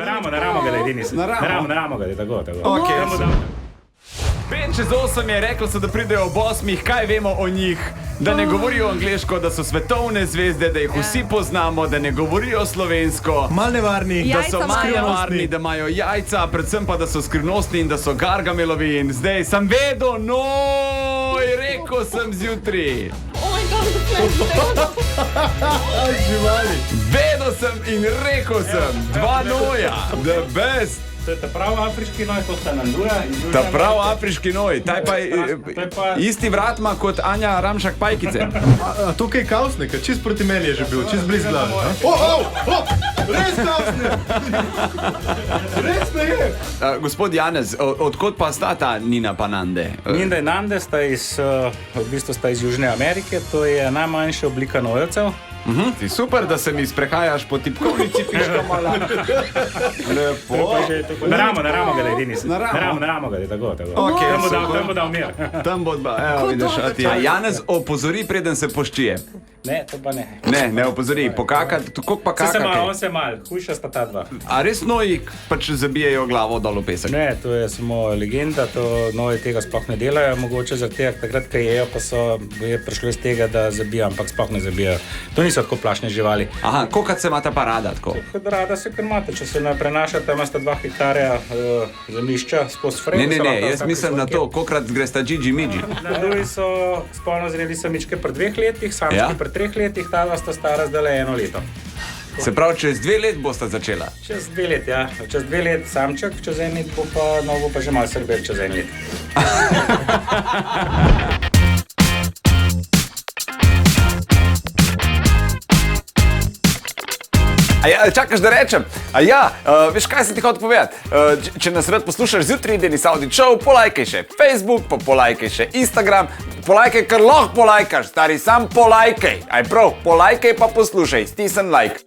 Naramo ga, da je Denis. Naramo ga, da je tako. Pet čez 8 je reklo so, da pridejo ob 8, kaj vemo o njih, da ne govorijo angleško, da so svetovne zvezde, da jih vsi poznamo, da ne govorijo slovensko, Mal nevarni. da so malo nevarni, da imajo jajca, predvsem pa, da so skrivnostni in da so Gargamelovi. In zdaj sem vedel, rekel sem zjutraj. Živali. Vedel sem in rekel sem, dva noja, the best. To je ta prav afriški noj, to sta Nandura. Ta prav afriški noj, taj pa isti vrat ima kot Anja Ramšak Pajkice. A tukaj kausnika, čist proti meni je že bil, čist bliz glave. Res kausnik! Res me je! Gospod Janez, odkot pa sta ta Nina pa Nande? Nina in Nande sta iz Južne Amerike, to je najmanjša oblika nojevcev. Super, da se mi sprehajaš po tipkovnici, piška mala. Lepo. Naramo ga, da je Denis. Naramo ga, da je tako. Tam bo dal mir. Tam bo dal, evo vidiš. A Janez opozori, preden se poščije. Ne, to pa ne. Ne opozori, pokakati, koliko pa kakake. On se mal, hujša sta ta dva. A res noji pač zabijajo glavo dol v pesek? Ne, to je samo legenda, to noji tega sploh ne delajo, mogoče zaradi tega, takrat, kaj jejo, pa je prišlo iz tega, da zabijajo, ampak sploh ne zabijajo. To niso tako plašne živali. Aha, kolikrat se ima ta parada tako? Rada se kar imate, če se ne prenašate, imate 2 hektarja zemljišča skozi frame. Ne, jaz mislim na to, kolikrat gresta džidži-midži. Na drugi so spolno zreli samičke pri 2 letih, samčki pri 3 letih, ta dva sta stara zdaj 1 leto. Se pravi, čez 2 let bosta začela? Čez 2 let, ja. Čez 2 let samček, čez 1 let bo pa že malo srbel čez 1 let. Čakaš, da rečem? Veš, kaj sem ti hotel povedati? Če nas rad poslušaš zjutraj, Denis Audić Show, polajkaj še Facebook, pa polajkaj še Instagram, polajkaj, kar lahko polajkaš, stari, sam polajkaj. Aj prav, polajkaj pa poslušaj, stisni like.